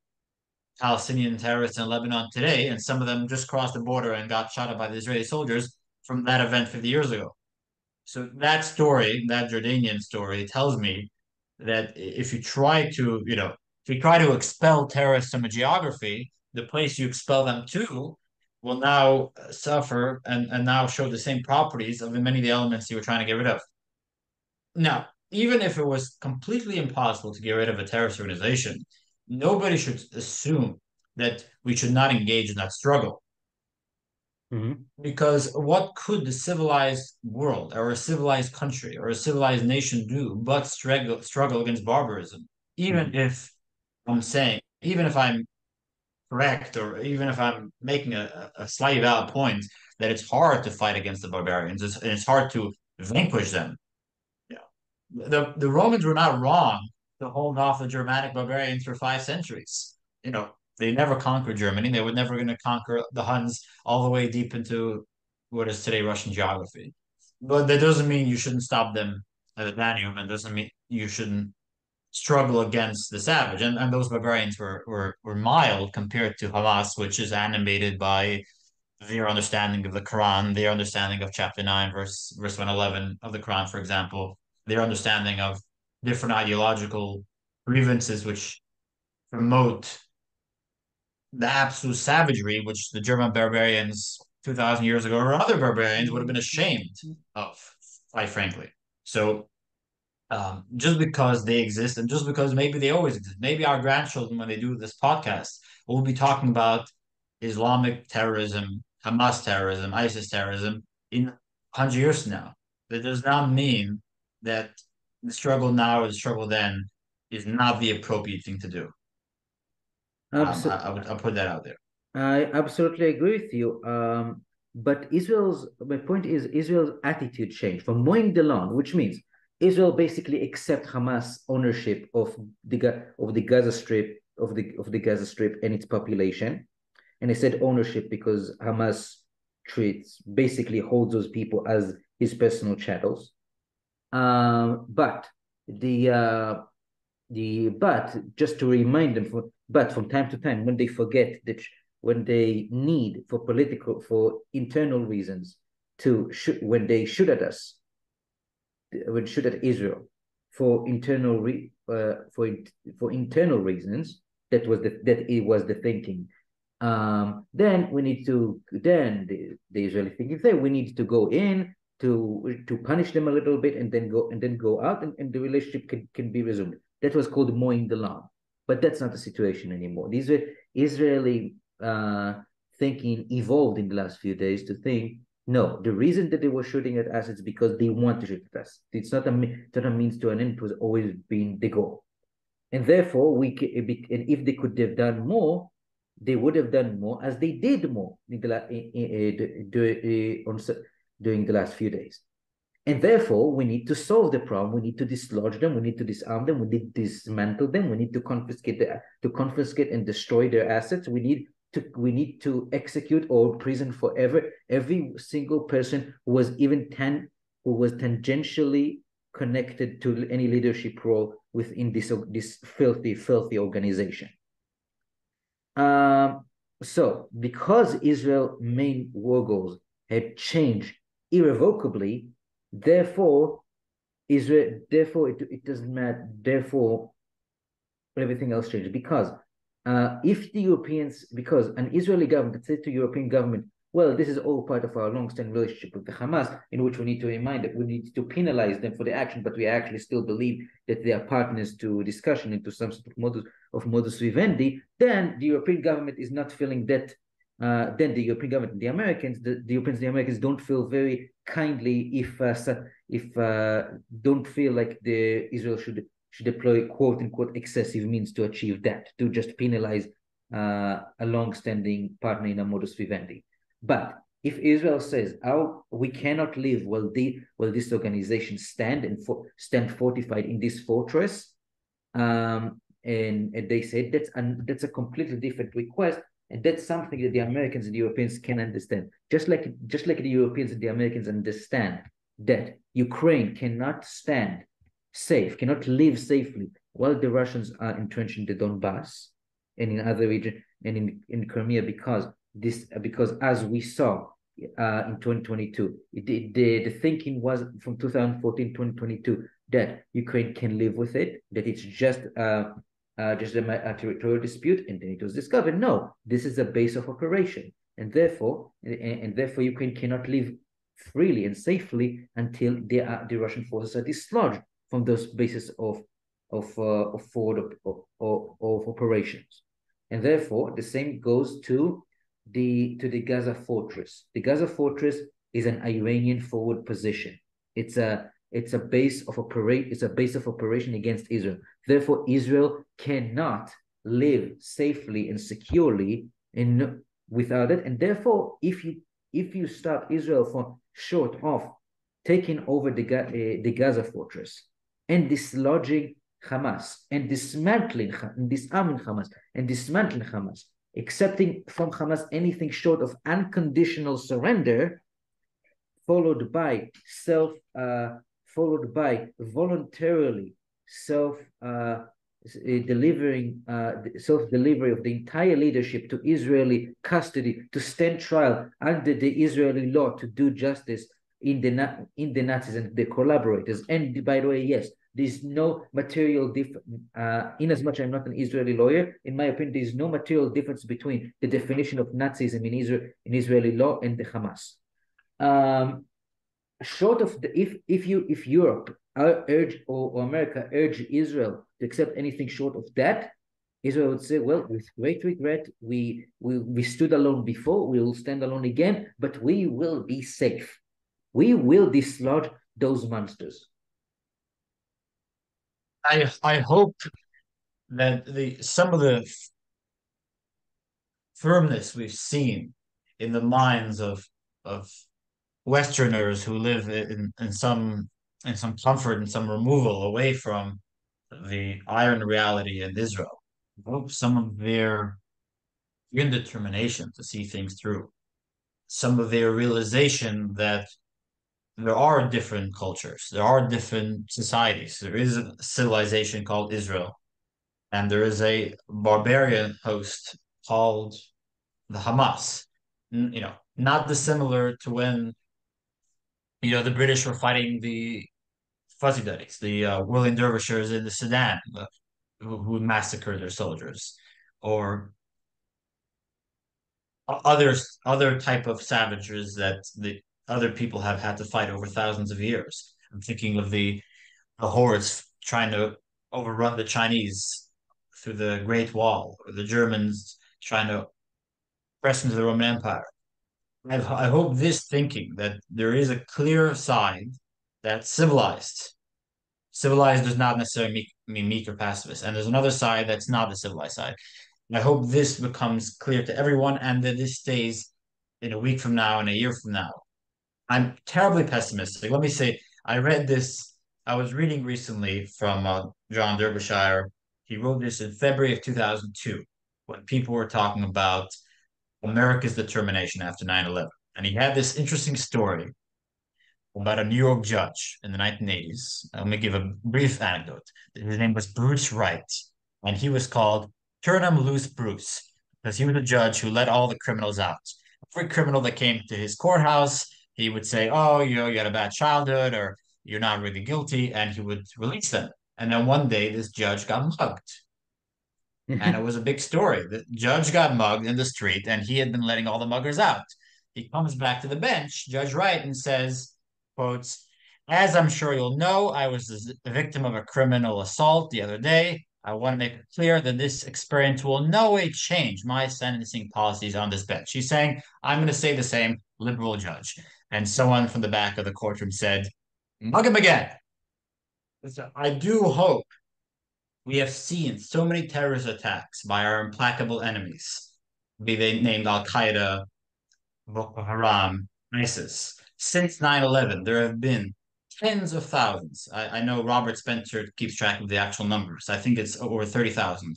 Palestinian terrorists in Lebanon today, and some of them just crossed the border and got shot at by the Israeli soldiers from that event 50 years ago. So that story, that Jordanian story, tells me that if you try to, if you try to expel terrorists from a geography, the place you expel them to will now suffer and now show the same properties of the many of the elements you were trying to get rid of. Now, even if it was completely impossible to get rid of a terrorist organization, nobody should assume that we should not engage in that struggle. Mm-hmm. Because what could the civilized world or a civilized country or a civilized nation do but struggle against barbarism? Even if even if I'm correct, or even if I'm making a slightly valid point that it's hard to fight against the barbarians, it's hard to vanquish them. The Romans were not wrong to hold off the Germanic barbarians for 5 centuries. They never conquered Germany. They were never going to conquer the Huns all the way deep into what is today Russian geography. But that doesn't mean you shouldn't stop them at the Danube, and doesn't mean you shouldn't struggle against the savage. And those barbarians were mild compared to Hamas, which is animated by their understanding of the Quran, their understanding of chapter 9, verse 111 of the Quran, for example, their understanding of different ideological grievances which promote the absolute savagery which the German barbarians 2,000 years ago or other barbarians would have been ashamed of, quite frankly. So just because they exist and just because maybe they always exist, maybe our grandchildren, when they do this podcast, will be talking about Islamic terrorism, Hamas terrorism, ISIS terrorism in 100 years from now. That does not mean that the struggle now or the struggle then is not the appropriate thing to do. I'll put that out there. I absolutely agree with you. But my point is Israel's attitude changed from mowing the lawn, which means Israel basically accept Hamas ownership of the Gaza Strip of the Gaza Strip and its population. And I said ownership because Hamas basically holds those people as his personal chattels. But just to remind them but from time to time when they forget that when they need for internal reasons when they shoot at us when shoot at Israel for internal reasons that it was the thinking. Then the Israeli thinking there we need to go in to punish them a little bit and then go out and the relationship can be resumed. That was called mowing the lawn, but that's not the situation anymore. These are Israeli thinking evolved in the last few days to think no, the reason that they were shooting at us is because they want to shoot at us. It's not a means to an end. It was always been the goal, and therefore and if they could have done more, they would have done more as they did more during the last few days. And therefore, we need to solve the problem. We need to dislodge them. We need to disarm them. We need to dismantle them. We need to confiscate and destroy their assets. We need to execute or prison forever every single person who was tangentially connected to any leadership role within this filthy organization. So, because Israel's main war goals had changed irrevocably, therefore it doesn't matter. Therefore, everything else changed because because an Israeli government said to European government, well, this is all part of our long-standing relationship with the Hamas, in which we need to remind that we need to penalize them for the action, but we actually still believe that they are partners to discussion into some sort of modus vivendi. Then the European government is not feeling that. Then the European government, the Europeans, and the Americans don't feel very kindly if don't feel like Israel should deploy quote unquote excessive means to achieve that, to just penalize a long-standing partner in a modus vivendi. But if Israel says, "Oh, we cannot live while this organization stand fortified in this fortress," and they said that's a completely different request. And that's something that the Americans and the Europeans can understand. Just like the Europeans and the Americans understand that Ukraine cannot live safely while the Russians are entrenched in the Donbass and in other regions and in Crimea because as we saw in 2022, the thinking was from 2014, 2022 that Ukraine can live with it, that it's just a territorial dispute, and then it was discovered no, this is a base of operation, and therefore Ukraine cannot live freely and safely until the Russian forces are dislodged from those bases of operations, and therefore the same goes to the Gaza fortress. The Gaza fortress is an Iranian forward position. It's a base of operation against Israel. Therefore, Israel cannot live safely and securely without it. And therefore, if you stop Israel from short of taking over the Gaza fortress and dislodging Hamas and disarming Hamas and dismantling Hamas, accepting from Hamas anything short of unconditional surrender, followed by voluntarily self delivering self-delivery of the entire leadership to Israeli custody to stand trial under the Israeli law to do justice in the Nazis and the collaborators. And by the way, yes, there's no material difference. In as much I'm not an Israeli lawyer, in my opinion, there's no material difference between the definition of Nazism in Israel in Israeli law and the Hamas. Short of the if Europe urge or America urge Israel to accept anything short of that, Israel would say, well, with great regret, we stood alone before, we will stand alone again, but we will be safe. We will dislodge those monsters. I hope that some of the firmness we've seen in the minds of Westerners who live in some comfort and some removal away from the iron reality in Israel. I hope some of their indetermination to see things through, some of their realization that there are different cultures, there are different societies. There is a civilization called Israel, and there is a barbarian host called the Hamas. Not dissimilar to when the British were fighting the Fuzzy Duddies, the whirling dervishers in the Sudan, who massacred their soldiers, or other type of savages that the other people have had to fight over thousands of years. I'm thinking of the hordes trying to overrun the Chinese through the Great Wall, or the Germans trying to press into the Roman Empire. I hope this thinking that there is a clear side that civilized does not necessarily mean meek or pacifist, and there's another side that's not the civilized side. And I hope this becomes clear to everyone, and that this stays in a week from now and a year from now. I'm terribly pessimistic. Let me say, I read this. I was reading recently from John Derbyshire. He wrote this in February of 2002 when people were talking about America's determination after 9/11. And he had this interesting story about a New York judge in the 1980s. Let me give a brief anecdote. His name was Bruce Wright, and he was called Turn 'em Loose Bruce because he was a judge who let all the criminals out. Every criminal that came to his courthouse, he would say, oh, you had a bad childhood, or you're not really guilty, and he would release them. And then one day, this judge got mugged. And it was a big story. The judge got mugged in the street, and he had been letting all the muggers out. He comes back to the bench, Judge Wright, and says, quotes, as I'm sure you'll know, I was the victim of a criminal assault the other day. I want to make it clear that this experience will in no way change my sentencing policies on this bench. He's saying, I'm going to say the same, liberal judge. And someone from the back of the courtroom said, mug him again. So I do hope we have seen so many terrorist attacks by our implacable enemies, be they named Al Qaeda, Boko Haram, ISIS. Since 9/11, there have been tens of thousands. I know Robert Spencer keeps track of the actual numbers. I think it's over 30,000.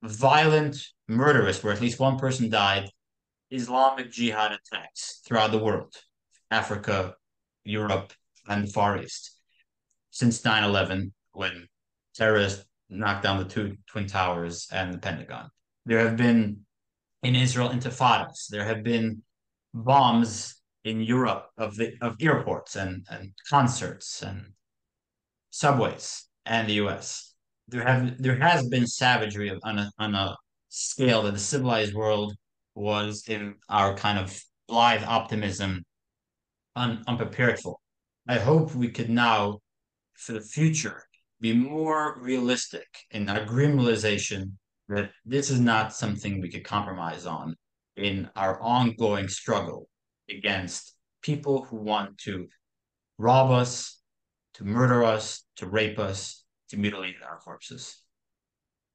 Violent, murderous, where at least one person died, Islamic Jihad attacks throughout the world, Africa, Europe, and the Far East. Since 9/11, when terrorists knocked down the two Twin Towers and the Pentagon. There have been, in Israel, intifadas. There have been bombs in Europe of airports and concerts and subways and the US. There has been savagery on a scale that the civilized world was in our kind of blithe optimism unprepared for. I hope we could now, for the future, be more realistic in our grim realization that this is not something we could compromise on in our ongoing struggle against people who want to rob us, to murder us, to rape us, to mutilate our corpses.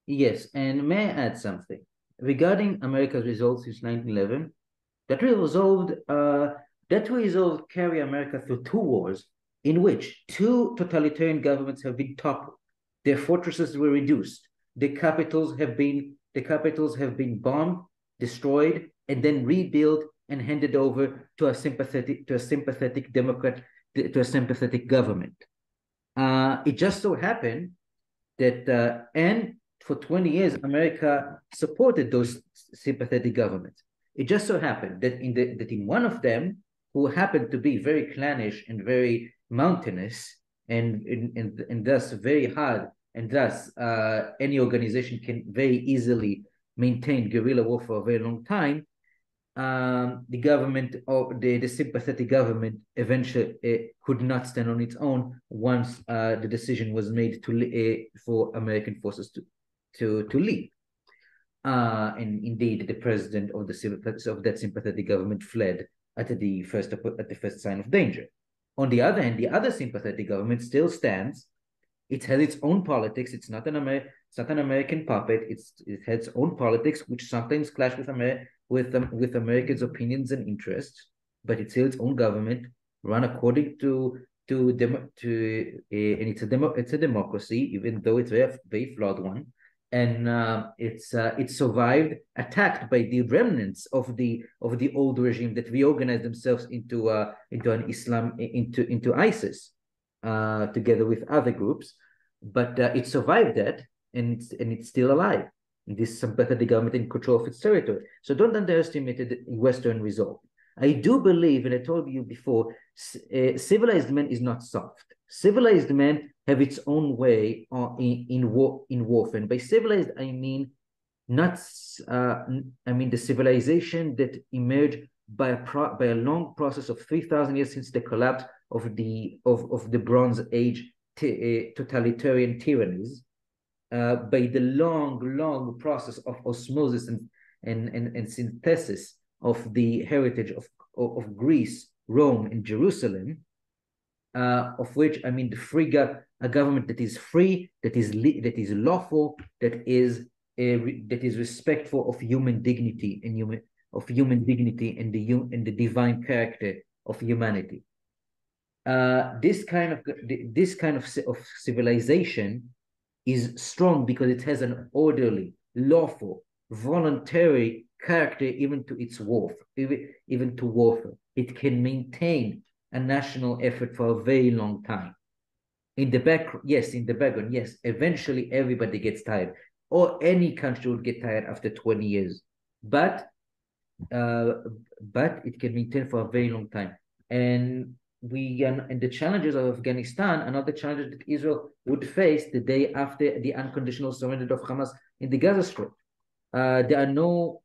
Yes, and may I add something regarding America's results since 1911? That resolve carry America through two wars in which two totalitarian governments have been toppled. Their fortresses were reduced. The capitals have been bombed, destroyed, and then rebuilt and handed over to a sympathetic Democrat, to a sympathetic government. It just so happened that, and for 20 years, America supported those sympathetic governments. It just so happened that in one of them, who happened to be very clannish and very mountainous, and thus very hard, and thus any organization can very easily maintain guerrilla war for a very long time. The government, or the sympathetic government, eventually could not stand on its own once the decision was made for American forces to leave. And indeed, the president of that sympathetic government fled at the first sign of danger. On the other hand, the other sympathetic government still stands. It has its own politics. It's not an American puppet. It has its own politics, which sometimes clash with Americans' opinions and interests. But it's still its own government, run according and it's a democracy, even though it's a very flawed one. And it survived, attacked by the remnants of the old regime that reorganized themselves into ISIS, together with other groups. But it survived that, and it's still alive. This sympathetic government in control of its territory. So don't underestimate the Western resolve. I do believe, and I told you before, civilized man is not soft. Civilized men have its own way in warfare. And by civilized, I mean the civilization that emerged by a long process of 3,000 years since the collapse of the Bronze Age totalitarian tyrannies, by the long process of osmosis and synthesis of the heritage of Greece, Rome, and Jerusalem, of which I mean a government that is free, that is lawful, that is respectful of human dignity and the divine character of humanity. This kind of civilization is strong because it has an orderly, lawful, voluntary character, even to its even to warfare. It can maintain a national effort for a very long time. In the background, yes. Eventually, everybody gets tired, or any country would get tired after 20 years. But it can maintain for a very long time. And the challenges of Afghanistan, another challenge that Israel would face the day after the unconditional surrender of Hamas in the Gaza Strip. There are no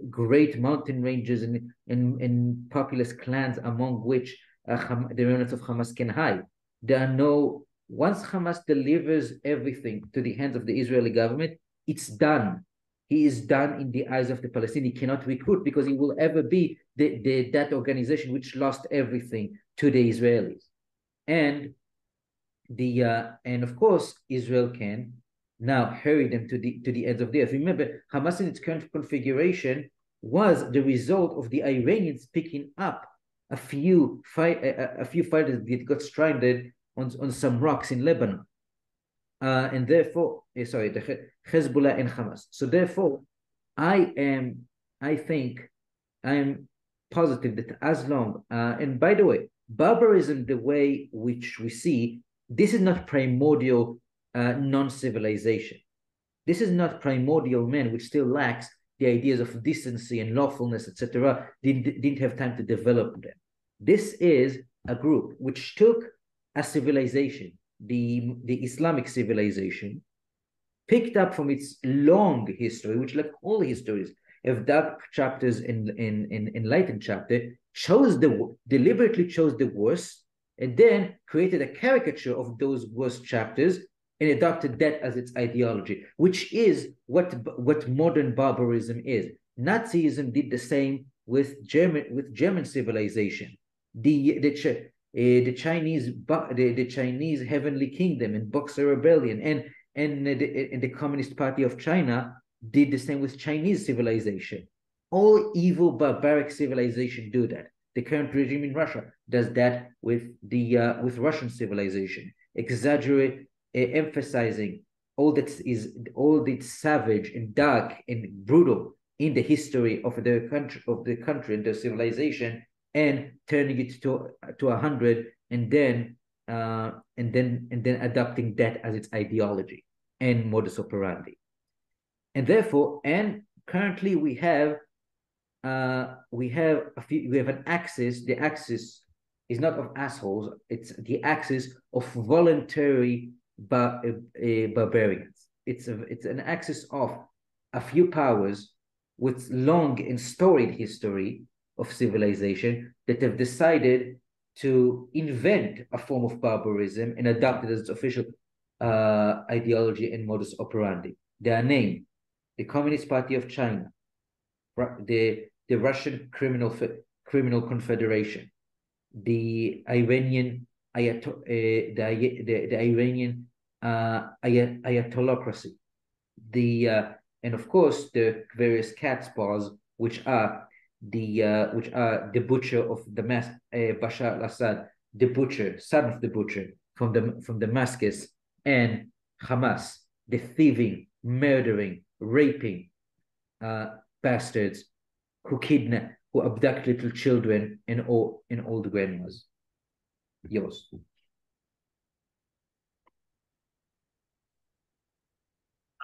great mountain ranges and populous clans among which the remnants of Hamas can hide. Once Hamas delivers everything to the hands of the Israeli government, it's done. He is done in the eyes of the Palestinians. He cannot recruit because he will ever be that organization which lost everything to the Israelis. And of course, Israel can now hurry them to the ends of the earth. Remember, Hamas in its current configuration was the result of the Iranians picking up a few fighters that got stranded on some rocks in Lebanon. And therefore, the Hezbollah and Hamas. So therefore, I am positive that as long, and by the way, barbarism, the way which we see, this is not primordial non-civilization. This is not primordial man, which still lacks the ideas of decency and lawfulness, etc. Didn't have time to develop them. This is a group which took a civilization, the Islamic civilization, picked up from its long history, which, like all histories, have dark chapters and enlightened chapter, deliberately chose the worst, and then created a caricature of those worst chapters and adopted that as its ideology, which is what modern barbarism is. Nazism did the same with German civilization. The Chinese Heavenly Kingdom and Boxer Rebellion and the Communist Party of China did the same with Chinese civilization. All evil barbaric civilization do that. The current regime in Russia does that with Russian civilization, emphasizing all that's savage and dark and brutal in the history of the country and the civilization, and turning it to 100, and then adopting that as its ideology and modus operandi. And therefore, and currently we have an axis. The axis is not of assholes, it's the axis of voluntary barbarians. It's an axis of a few powers with long and storied history of civilization that have decided to invent a form of barbarism and adopt it as its official ideology and modus operandi. They are named the Communist Party of China, the Russian Criminal Confederation, the Iranian Ayatolocracy, and of course the various cat's paws, which are the butcher of Bashar al-Assad, the butcher, son of the butcher from Damascus, and Hamas, the thieving, murdering, raping bastards who kidnap, who abduct little children and old grandmas. Yours.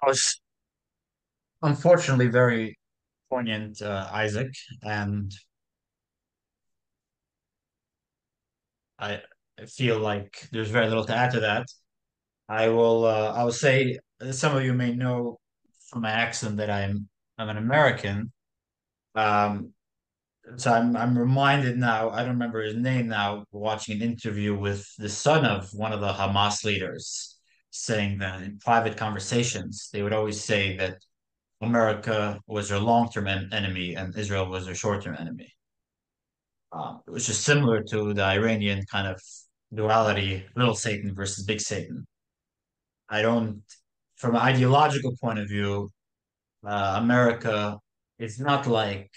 I was unfortunately very poignant, Isaac, and I feel like there's very little to add to that. I will say, some of you may know from my accent that I'm an American. Um, so I'm reminded now, I don't remember his name now, watching an interview with the son of one of the Hamas leaders, saying that in private conversations, they would always say that America was their long-term enemy and Israel was their short-term enemy. Which is similar to the Iranian kind of duality, little Satan versus big Satan. I don't, from an ideological point of view, America is not like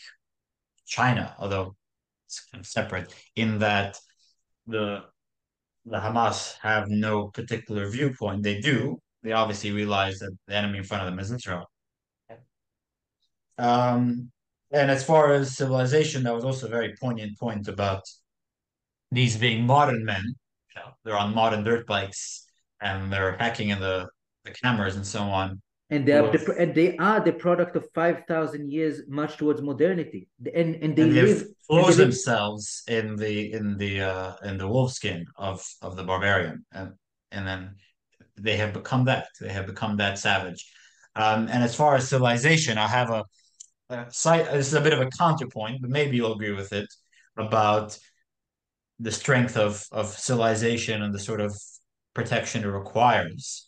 China, although it's kind of separate, in that the the Hamas have no particular viewpoint. They do. They obviously realize that the enemy in front of them is Israel. Um, and as far as civilization, that was also a very poignant point about these being modern men. You know, they're on modern dirt bikes and they're hacking in the cameras and so on. And they are the product of 5,000 years march towards modernity, and they And they've live and they closed live themselves in the wolf skin of the barbarian, and then they have become that. They have become that savage. And as far as civilization, I have a site. This is a bit of a counterpoint, but maybe you'll agree with it about the strength of civilization and the sort of protection it requires.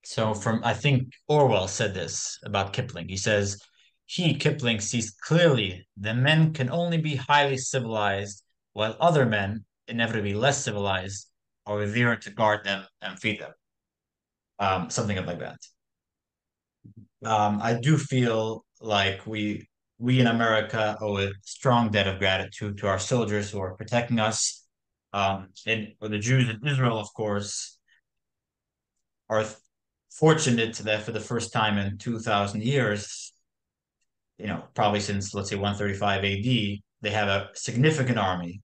So from I think Orwell said this about Kipling. He says, Kipling, sees clearly that men can only be highly civilized, while other men, inevitably less civilized, are revered to guard them and feed them. Something like that. I do feel like we in America owe a strong debt of gratitude to our soldiers who are protecting us. And for the Jews in Israel, of course, are fortunate that for the first time in 2,000 years, you know, probably since, let's say, 135 AD, they have a significant army.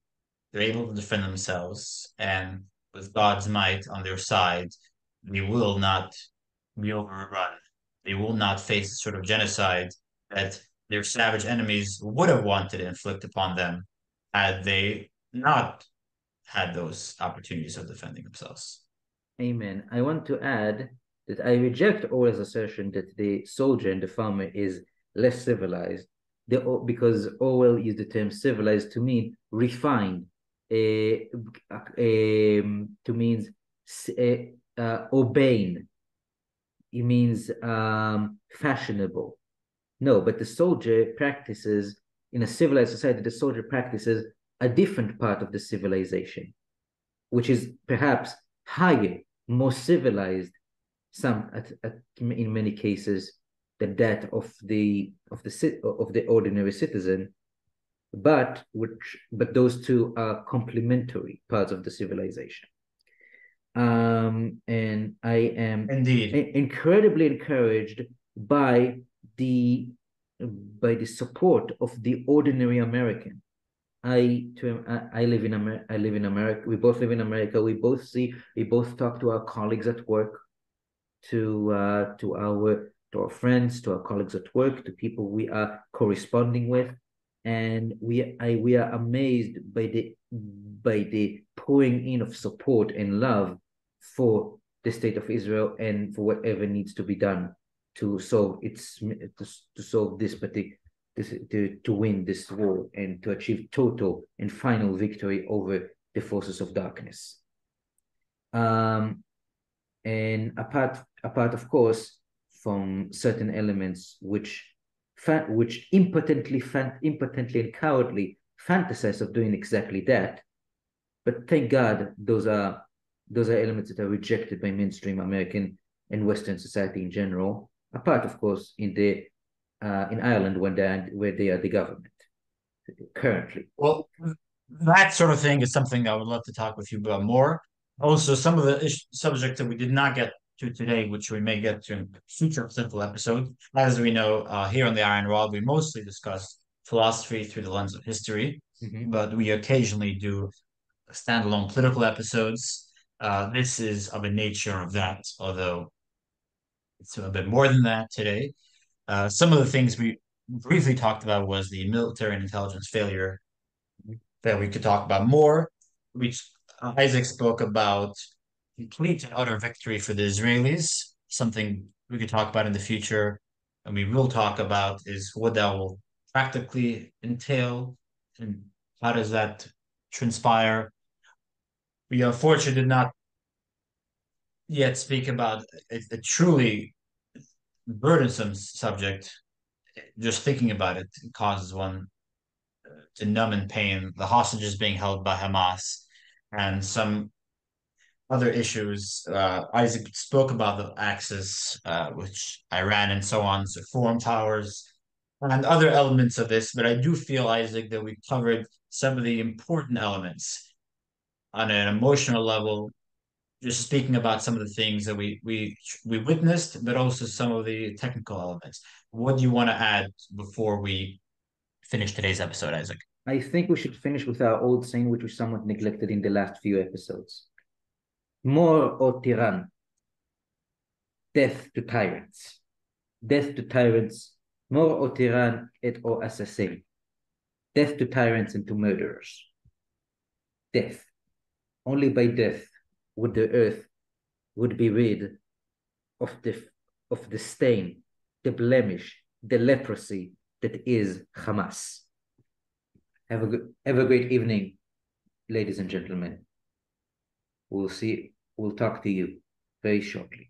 They're able to defend themselves. And with God's might on their side, they will not be overrun. They will not face the sort of genocide that their savage enemies would have wanted to inflict upon them had they not had those opportunities of defending themselves. Amen. I want to add that I reject Orwell's assertion that the soldier and the farmer is less civilized, because Orwell used the term civilized to mean refined, to means urbane. It means fashionable. No, but the soldier practices, in a civilized society, the soldier practices a different part of the civilization, which is perhaps higher, more civilized, in many cases, than that of the ordinary citizen. But those two are complementary parts of the civilization. And I am Indeed. incredibly encouraged by the by the support of the ordinary American. I live in America. I live in America. We both live in America. We both talk to our colleagues at work, to our friends, to our colleagues at work, to people we are corresponding with, and we are amazed by the pouring in of support and love for the state of Israel and for whatever needs to be done to solve this particular to win this war and to achieve total and final victory over the forces of darkness. And apart, of course, from certain elements which impotently and cowardly fantasize of doing exactly that, but thank God those are elements that are rejected by mainstream American and Western society in general. Apart, of course, in Ireland where they are the government currently. Well, that sort of thing is something I would love to talk with you about more. Also, some of the subjects that we did not get to today, which we may get to in future simple episodes. As we know, here on the Iron Rod, we mostly discuss philosophy through the lens of history, but we occasionally do standalone political episodes. This is of a nature of that, although it's a bit more than that today. Some of the things we briefly talked about was the military and intelligence failure that we could talk about more. Which Isaac spoke about complete and utter victory for the Israelis, something we could talk about in the future, and we will talk about is what that will practically entail and how does that transpire. We unfortunately did not yet speak about a truly burdensome subject. Just thinking about it causes one to numb in pain. The hostages being held by Hamas and some other issues. Isaac spoke about the Axis, which Iran and so on, so foreign powers, and other elements of this. But I do feel, Isaac, that we covered some of the important elements on an emotional level. Just speaking about some of the things that we witnessed, but also some of the technical elements. What do you want to add before we finish today's episode, Isaac? I think we should finish with our old saying, which was somewhat neglected in the last few episodes. More or tyrann, death to tyrants. Death to tyrants, more or tyrann et or assassin. Death to tyrants and to murderers. Death. Only by death would the earth would be rid of the stain, the blemish, the leprosy that is Hamas. Have a great evening, ladies and gentlemen. We'll talk to you very shortly.